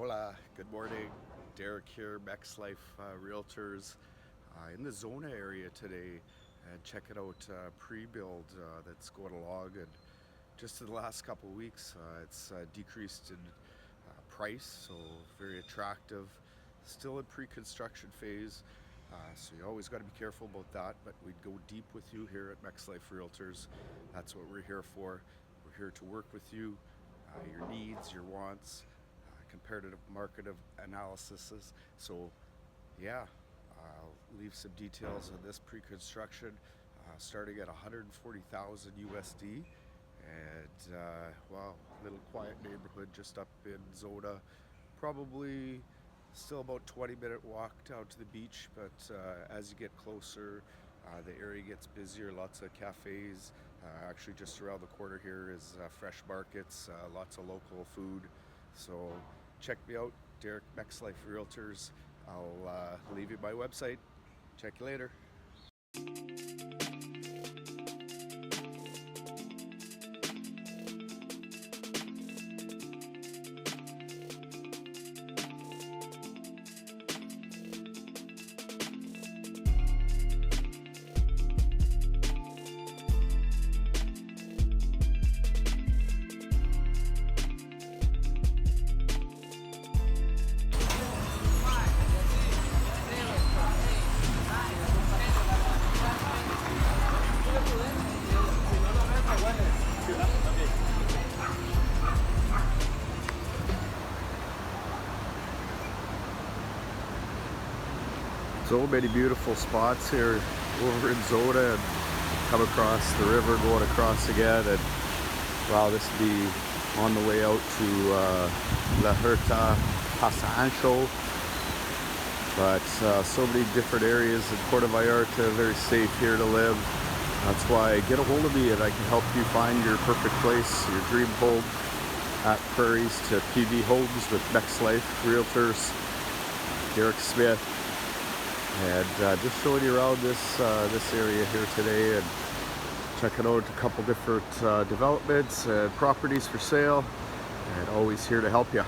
Hola, good morning. Derek here, Mexlife Realtors in the Zona area today, and checking out pre-build that's going along. And just in the last couple of weeks, it's decreased in price, so very attractive. Still in pre-construction phase, so you always got to be careful about that. But we'd go deep with you here at Mexlife Realtors. That's what we're here for. We're here to work with you, your needs, your wants, comparative market analysis. So yeah, I'll leave some details on this pre-construction, starting at 140,000 USD, and wow, little quiet neighborhood just up in Zona. Probably still about 20-minute walk down to the beach, but as you get closer, the area gets busier. Lots of cafes. Actually, just around the corner here is fresh markets, lots of local food. So check me out, Derek Mexlife Realtors. I'll leave you my website. Check you later. So many beautiful spots here over in Zona, and come across the river, going across again, and wow, this will be on the way out to La Huerta Pasancho. But so many different areas in Puerto Vallarta, very safe here to live. That's why get a hold of me and I can help you find your perfect place, your dream home. At Prairies to PV Homes with Mexlife Realtors, Derek Smith. And just showing you around this area here today, and checking out a couple different developments and properties for sale, and always here to help you.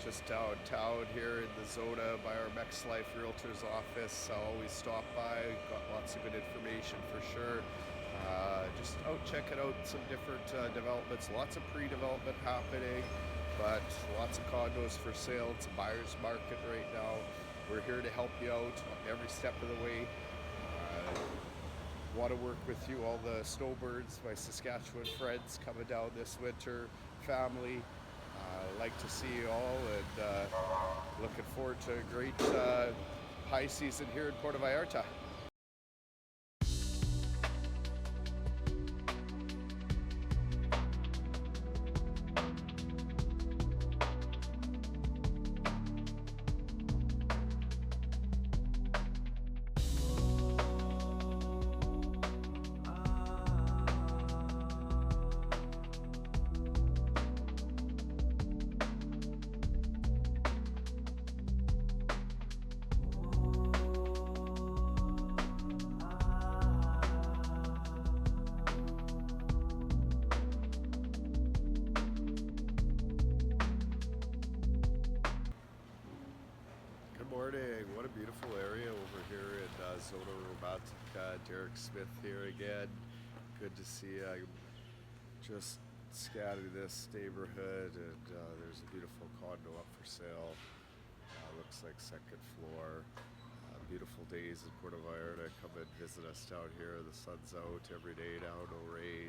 Just downtown here in the Zona by our Mexlife Realtors office. I'll always stop by, got lots of good information for sure. Just out checking out some different developments, lots of pre-development happening, but lots of condos for sale. It's a buyer's market right now. We're here to help you out every step of the way. Want to work with you, all the snowbirds, my Saskatchewan friends coming down this winter, family. Like to see you all, and looking forward to a great high season here in Puerto Vallarta. Morning. What a beautiful area over here in Zona Romántica. Derek Smith here again. Good to see you. I'm just scouting this neighborhood, and there's a beautiful condo up for sale. Looks like second floor. Beautiful days in Puerto Vallarta. Come and visit us down here. The sun's out every day now, no rain.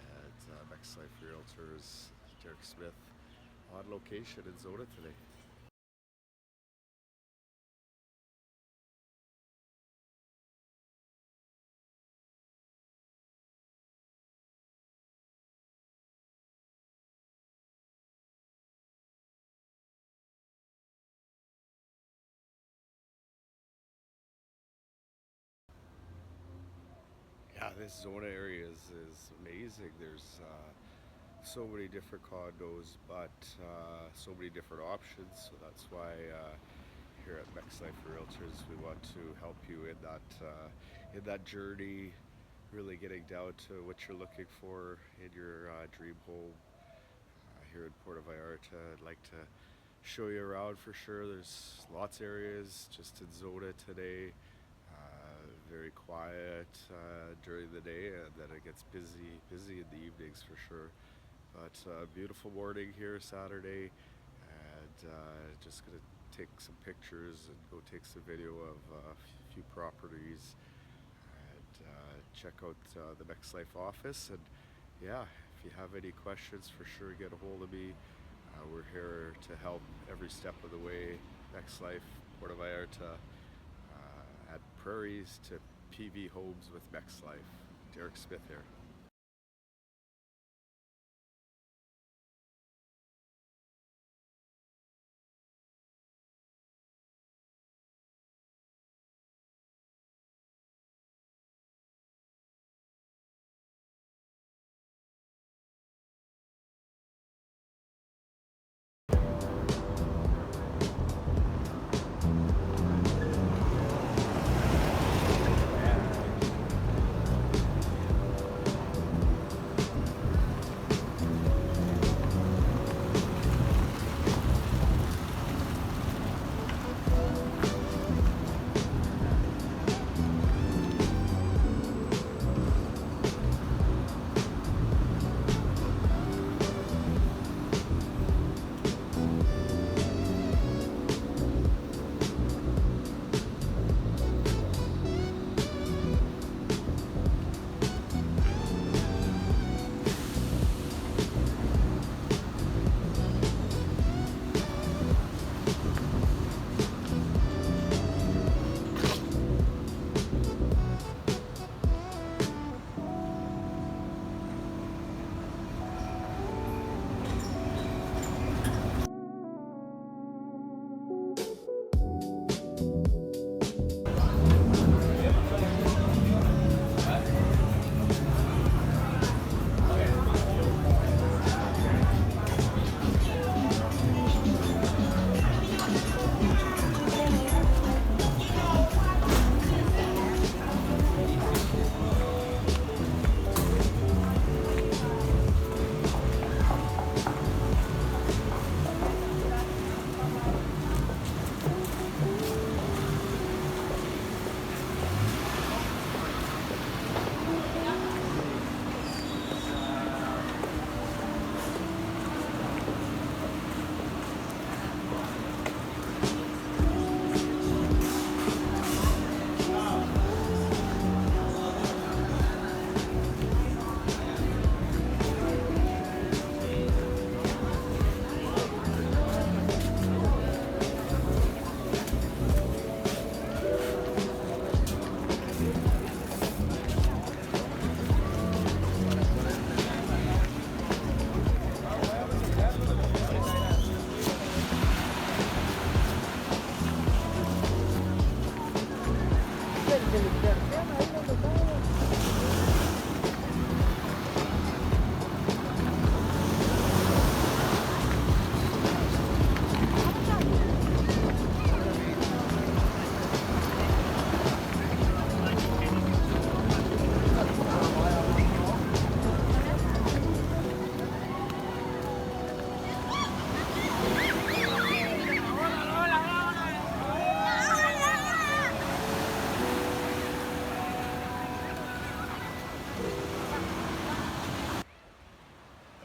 And Mexlife Realtors, Derek Smith, on location in Zona today. Yeah, this Zona area is amazing. There's so many different condos, but so many different options. So that's why here at Mexlife Realtors, we want to help you in that journey, really getting down to what you're looking for in your dream home here in Puerto Vallarta. I'd like to show you around for sure. There's lots of areas just in Zona today. Very quiet during the day, and then it gets busy in the evenings for sure. But beautiful morning here Saturday, and just gonna take some pictures and go take some video of a few properties and check out the Mexlife office. And yeah, if you have any questions, for sure get a hold of me. We're here to help every step of the way. Mexlife, Puerto Vallarta, at Prairies to PV Homes with Mexlife. Derek Smith here.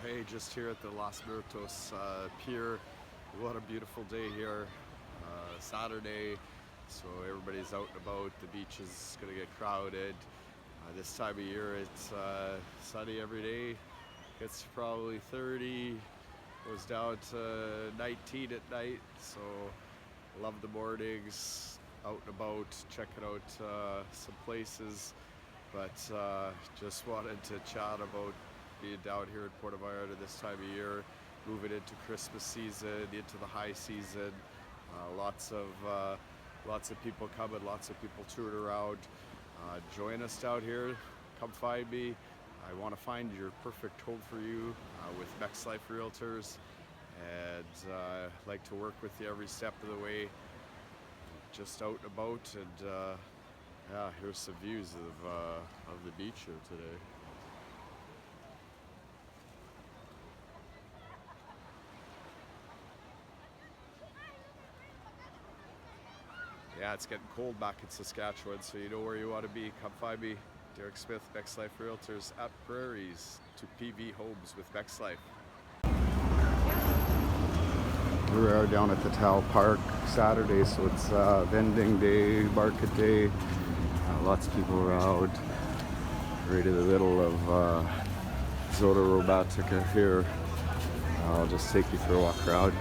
Hey, just here at the Los Muertos Pier. What a beautiful day here. Saturday, so everybody's out and about. The beach is going to get crowded. This time of year, it's sunny every day. It's probably 30, goes down to 19 at night. So, love the mornings, out and about, checking out some places. But just wanted to chat about being down here in Puerto Vallarta this time of year, moving into Christmas season, into the high season. Lots of people coming, lots of people touring around. Join us down here. Come find me. I want to find your perfect home for you with Mexlife Realtors, and like to work with you every step of the way. Just out and about, and yeah, here's some views of the beach here today. Yeah, it's getting cold back in Saskatchewan, so you know where you want to be. Come find me, Derek Smith, Mexlife Realtors, at Prairies to PV Homes with Mexlife. Here we are down at the Tal Park Saturday, so it's vending day, market day. Lots of people around. Right in the middle of Zona Romántica here. I'll just take you for a walk around.